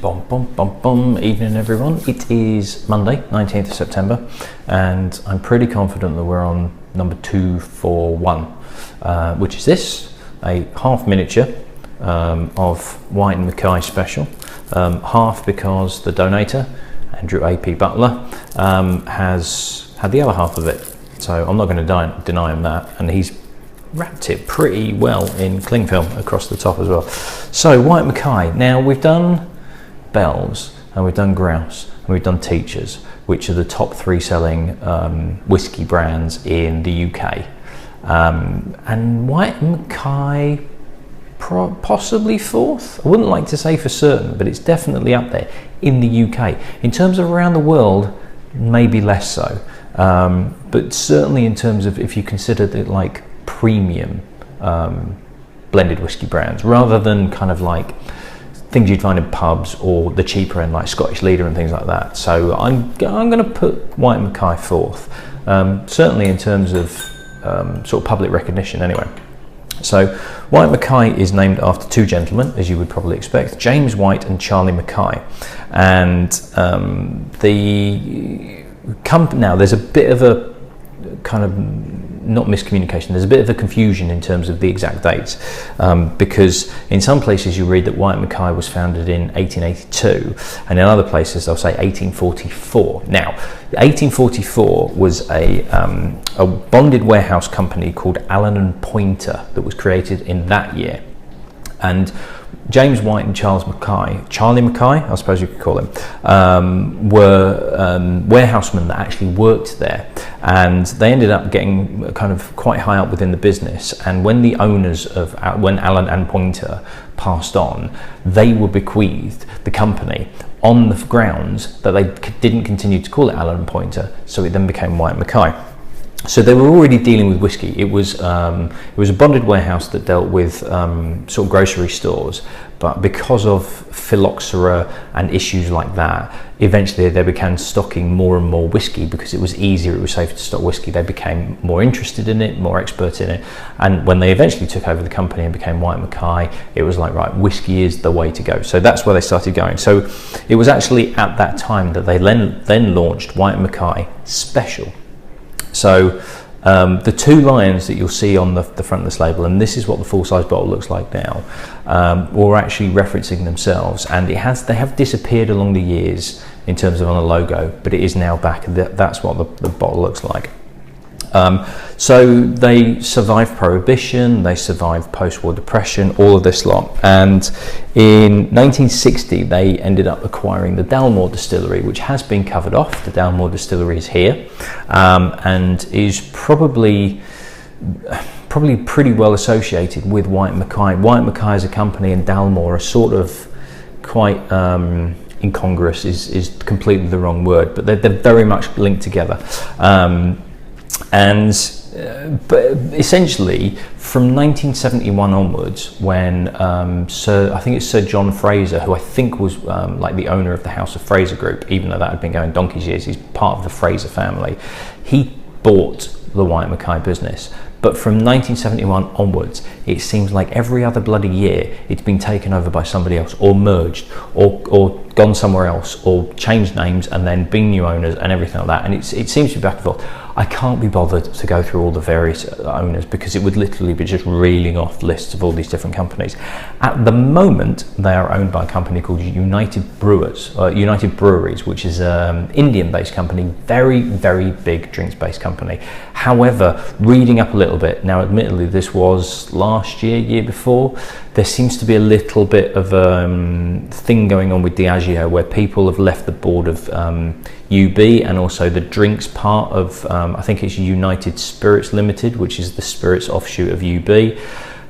Bom, bom, bom, bom. Evening, everyone. It is Monday, 19th of September, and I'm pretty confident that we're on number 241, which is this, a half miniature of Whyte Mackay special. Half because the donator, Andrew A.P. Butler, has had the other half of it. So I'm not going to deny him that, and he's wrapped it pretty well in cling film across the top as well. So Whyte Mackay. Now we've done Bells and we've done Grouse and we've done Teachers, which are the top 3 selling whiskey brands in the UK. And Whyte Mackay possibly 4th. I wouldn't like to say for certain, but it's definitely up there in the UK. In terms of around the world, maybe less so. But certainly in terms of, if you considered it like premium blended whiskey brands, rather than kind of like things you'd find in pubs or the cheaper end like Scotch Leader and things like that. So I'm going to put Whyte Mackay 4th, certainly in terms of sort of public recognition anyway. So Whyte Mackay is named after 2 gentlemen, as you would probably expect, James Whyte and Charlie Mackay. And now there's a bit of a kind of not miscommunication, there's a bit of a confusion in terms of the exact dates, because in some places you read that Whyte Mackay was founded in 1882, and in other places they'll say 1844. Now 1844 was a bonded warehouse company called Allen and Pointer that was created in that year, and James Whyte and Charlie Mackay, I suppose you could call him, were warehousemen that actually worked there, and they ended up getting kind of quite high up within the business. And when the owners when Allen and Pointer passed on, they were bequeathed the company on the grounds that they didn't continue to call it Allen and Pointer, so it then became Whyte Mackay. So they were already dealing with whiskey. It was a bonded warehouse that dealt with sort of grocery stores, but because of phylloxera and issues like that, eventually they began stocking more and more whiskey because it was easier, it was safer to stock whiskey. They became more interested in it, more expert in it, and when they eventually took over the company and became Whyte Mackay, it was like, right, whiskey is the way to go. So that's where they started going. So it was actually at that time that they then launched Whyte Mackay Special. So the 2 lions that you'll see on the front of this label, and this is what the full-size bottle looks like now, were actually referencing themselves, and they have disappeared along the years in terms of on a logo, but it is now back, and that's what the bottle looks like. So they survived Prohibition, they survived post-war depression, all of this lot, and in 1960 they ended up acquiring the Dalmore distillery, which has been covered off. The Dalmore distillery is here, and is probably pretty well associated with Whyte Mackay. Whyte Mackay as a company and Dalmore are sort of quite incongruous, is completely the wrong word, but they're very much linked together. But essentially from 1971 onwards, when I think it's Sir John Fraser, who I think was like the owner of the House of Fraser Group, even though that had been going donkey's years, he's part of the Fraser family, he bought the Whyte Mackay business. But from 1971 onwards, it seems like every other bloody year it's been taken over by somebody else, or merged, or gone somewhere else, or changed names and then been new owners and everything like that. And it seems to be back and forth. I can't be bothered to go through all the various owners because it would literally be just reeling off lists of all these different companies. At the moment, they are owned by a company called United Breweries, which is an Indian-based company, very, very big drinks-based company. However, reading up a little bit, now admittedly this was last year before, there seems to be a little bit of a thing going on with Diageo where people have left the board of UB and also the drinks part of, I think it's United Spirits Limited, which is the spirits offshoot of UB,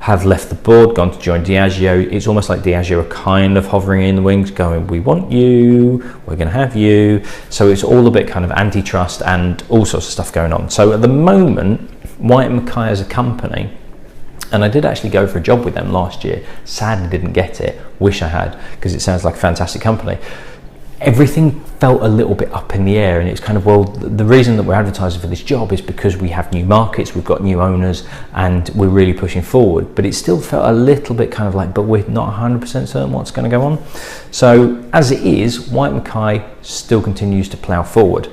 have left the board, gone to join Diageo. It's almost like Diageo are kind of hovering in the wings going, we want you, we're going to have you. So it's all a bit kind of antitrust and all sorts of stuff going on. So at the moment, Whyte Mackay as a company, and I did actually go for a job with them last year, sadly didn't get it, wish I had, because it sounds like a fantastic company. everything felt a little bit up in the air, and it's kind of, well, the reason that we're advertising for this job is because we have new markets, we've got new owners, and we're really pushing forward. But it still felt a little bit kind of like, but we're not 100% certain what's going to go on. So as it is, Whyte Mackay still continues to plough forward.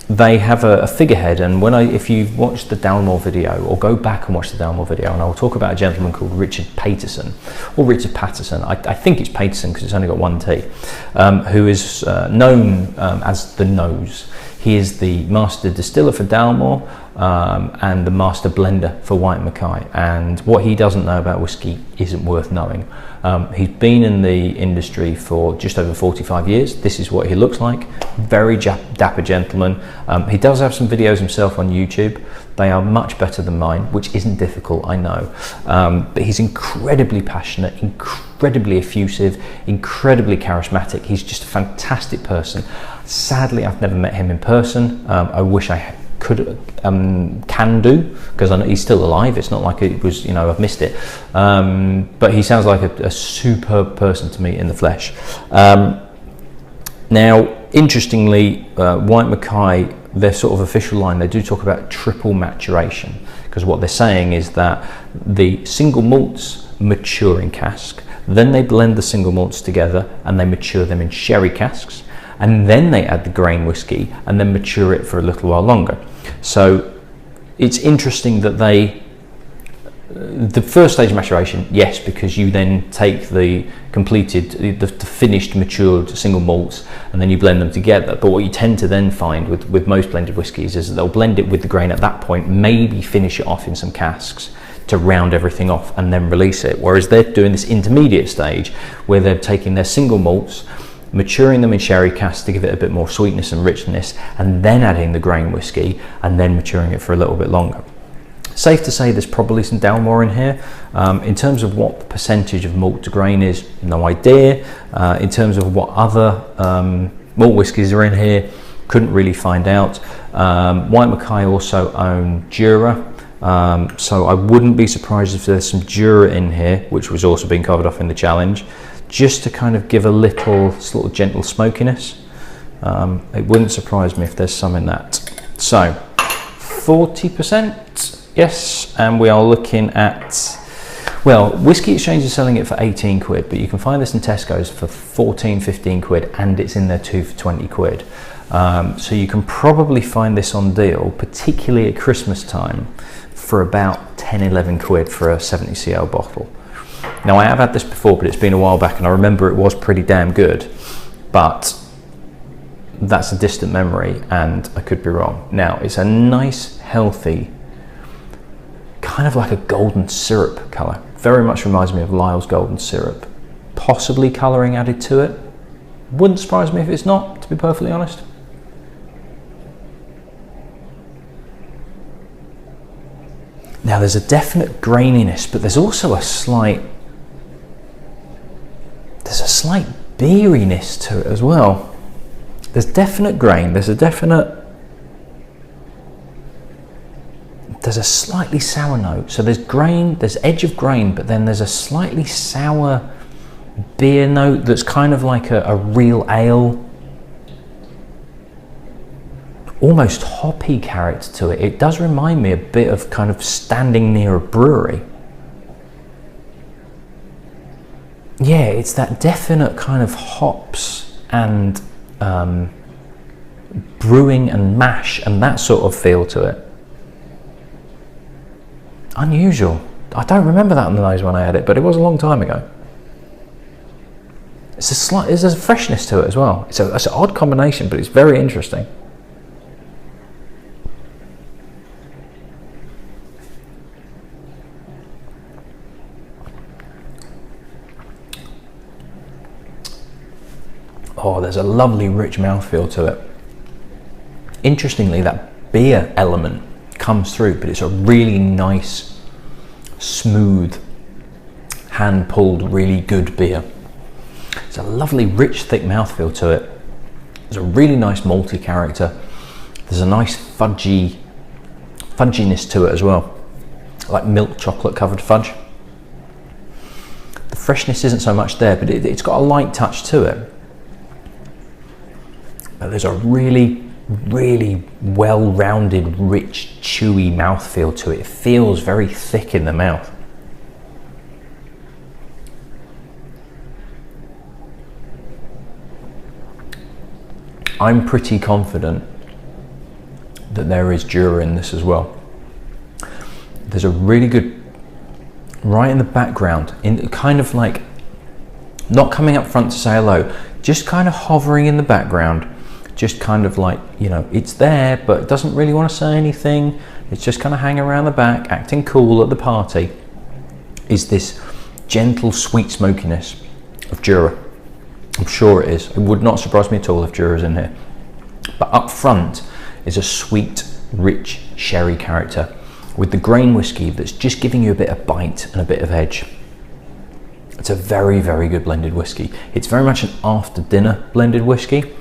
They have a figurehead, and if you've watched the Dalmore video, or go back and watch the Dalmore video, and I'll talk about a gentleman called Richard Patterson, or Richard Patterson, I think it's Patterson because it's only got one T, who is known as the Nose. He is the master distiller for Dalmore, and the master blender for Whyte Mackay, and what he doesn't know about whiskey isn't worth knowing. He's been in the industry for just over 45 years. This is what he looks like. Very dapper gentleman. He does have some videos himself on YouTube. They are much better than mine, which isn't difficult, I know. But he's incredibly passionate, incredibly effusive, incredibly charismatic. He's just a fantastic person. Sadly, I've never met him in person. I wish I can do, because I know he's still alive. It's not like it was, I've missed it. But he sounds like a superb person to meet in the flesh. Now, interestingly, Whyte Mackay, their sort of official line, they do talk about triple maturation, because what they're saying is that the single malts mature in cask, then they blend the single malts together and they mature them in sherry casks, and then they add the grain whiskey and then mature it for a little while longer. So it's interesting that the first stage of maturation, yes, because you then take the finished matured single malts and then you blend them together. But what you tend to then find with most blended whiskies is that they'll blend it with the grain at that point, maybe finish it off in some casks to round everything off and then release it. Whereas they're doing this intermediate stage where they're taking their single malts, maturing them in sherry casks to give it a bit more sweetness and richness, and then adding the grain whiskey and then maturing it for a little bit longer. Safe to say there's probably some Dalmore in here. In terms of what the percentage of malt to grain is, no idea. In terms of what other malt whiskies are in here, couldn't really find out. Whyte Mackay also own Jura, so I wouldn't be surprised if there's some Jura in here, which was also being covered off in the challenge, just to kind of give a little sort of gentle smokiness. It wouldn't surprise me if there's some in that. So 40%. Yes, and we are looking at, well, Whiskey Exchange is selling it for 18 quid, but you can find this in Tesco's for 14, 15 quid, and it's in there too for 20 quid. So you can probably find this on deal, particularly at Christmas time, for about 10, 11 quid for a 70cl bottle. Now, I have had this before, but it's been a while back, and I remember it was pretty damn good, but that's a distant memory, and I could be wrong. Now, it's a nice, healthy, kind of like a golden syrup colour. Very much reminds me of Lyle's golden syrup. Possibly colouring added to it. Wouldn't surprise me if it's not, to be perfectly honest. Now, there's a definite graininess, but there's also a slight beeriness to it as well. There's definite grain, there's a slightly sour note. So there's grain, there's edge of grain, but then there's a slightly sour beer note that's kind of like a real ale. Almost hoppy character to it. It does remind me a bit of kind of standing near a brewery. Yeah, it's that definite kind of hops and brewing and mash and that sort of feel to it. Unusual. I don't remember that on the nose when I had it, but it was a long time ago. There's a freshness to it as well. It's an odd combination, but it's very interesting. Oh, there's a lovely rich mouthfeel to it. Interestingly, that beer element comes through, but it's a really nice, smooth, hand-pulled, really good beer. It's a lovely, rich, thick mouthfeel to it. There's a really nice malty character. There's a nice fudginess to it as well, like milk chocolate covered fudge. The freshness isn't so much there, but it's got a light touch to it. but there's a really, really well-rounded, rich, chewy mouthfeel to it. It feels very thick in the mouth. I'm pretty confident that there is Jura in this as well. There's a really good, right in the background, in kind of like, not coming up front to say hello, just kind of hovering in the background, just kind of like, you know, it's there, but it doesn't really want to say anything. It's just kind of hanging around the back, acting cool at the party, is this gentle, sweet smokiness of Jura. I'm sure it is. It would not surprise me at all if Jura's in here. But up front is a sweet, rich sherry character with the grain whiskey that's just giving you a bit of bite and a bit of edge. It's a very, very good blended whiskey. It's very much an after dinner blended whiskey.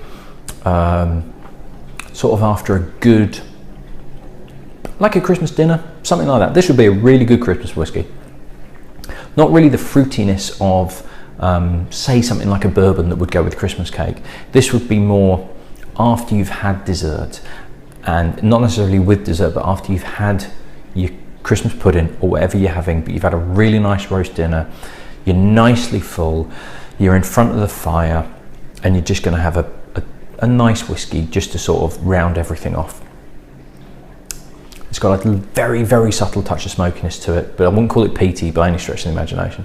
Sort of after a good, like a Christmas dinner, something like that. This would be a really good Christmas whiskey. Not really the fruitiness of, say, something like a bourbon that would go with Christmas cake. This would be more after you've had dessert, and not necessarily with dessert, but after you've had your Christmas pudding or whatever you're having, but you've had a really nice roast dinner, you're nicely full, you're in front of the fire, and you're just going to have a nice whiskey just to sort of round everything off. It's got a very, very subtle touch of smokiness to it, but I wouldn't call it peaty by any stretch of the imagination.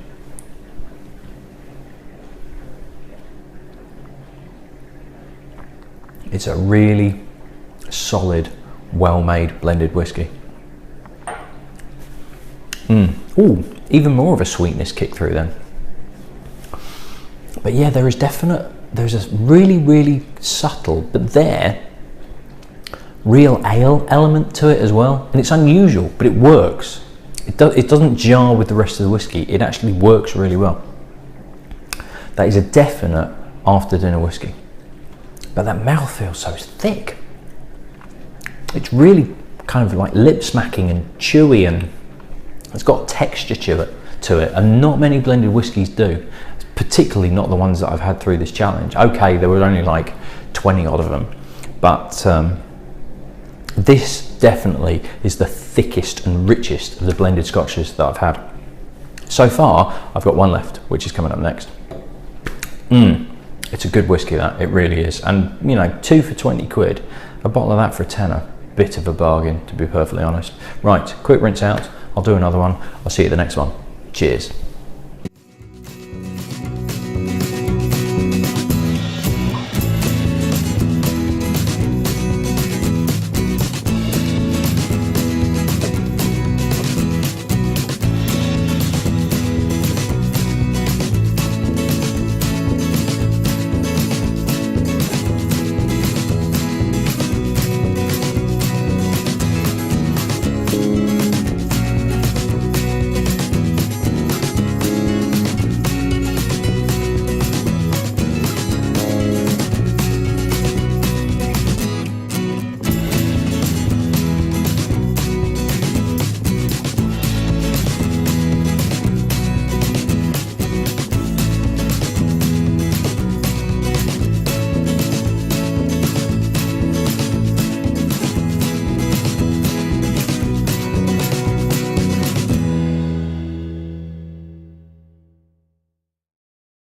It's a really solid, well-made blended whiskey. Ooh, even more of a sweetness kick through then. But yeah, there's a really, really subtle, but real ale element to it as well. And it's unusual, but it works. It doesn't jar with the rest of the whiskey. It actually works really well. That is a definite after dinner whiskey. But that mouthfeel so thick. It's really kind of like lip smacking and chewy, and it's got texture to it, and not many blended whiskies do, particularly not the ones that I've had through this challenge. Okay, there were only like 20 odd of them, but this definitely is the thickest and richest of the blended scotches that I've had. So far, I've got one left, which is coming up next. It's a good whiskey, that, it really is. And you know, 2 for 20 quid, a bottle of that for a tenner, bit of a bargain, to be perfectly honest. Right, quick rinse out, I'll do another one, I'll see you at the next one. Cheers.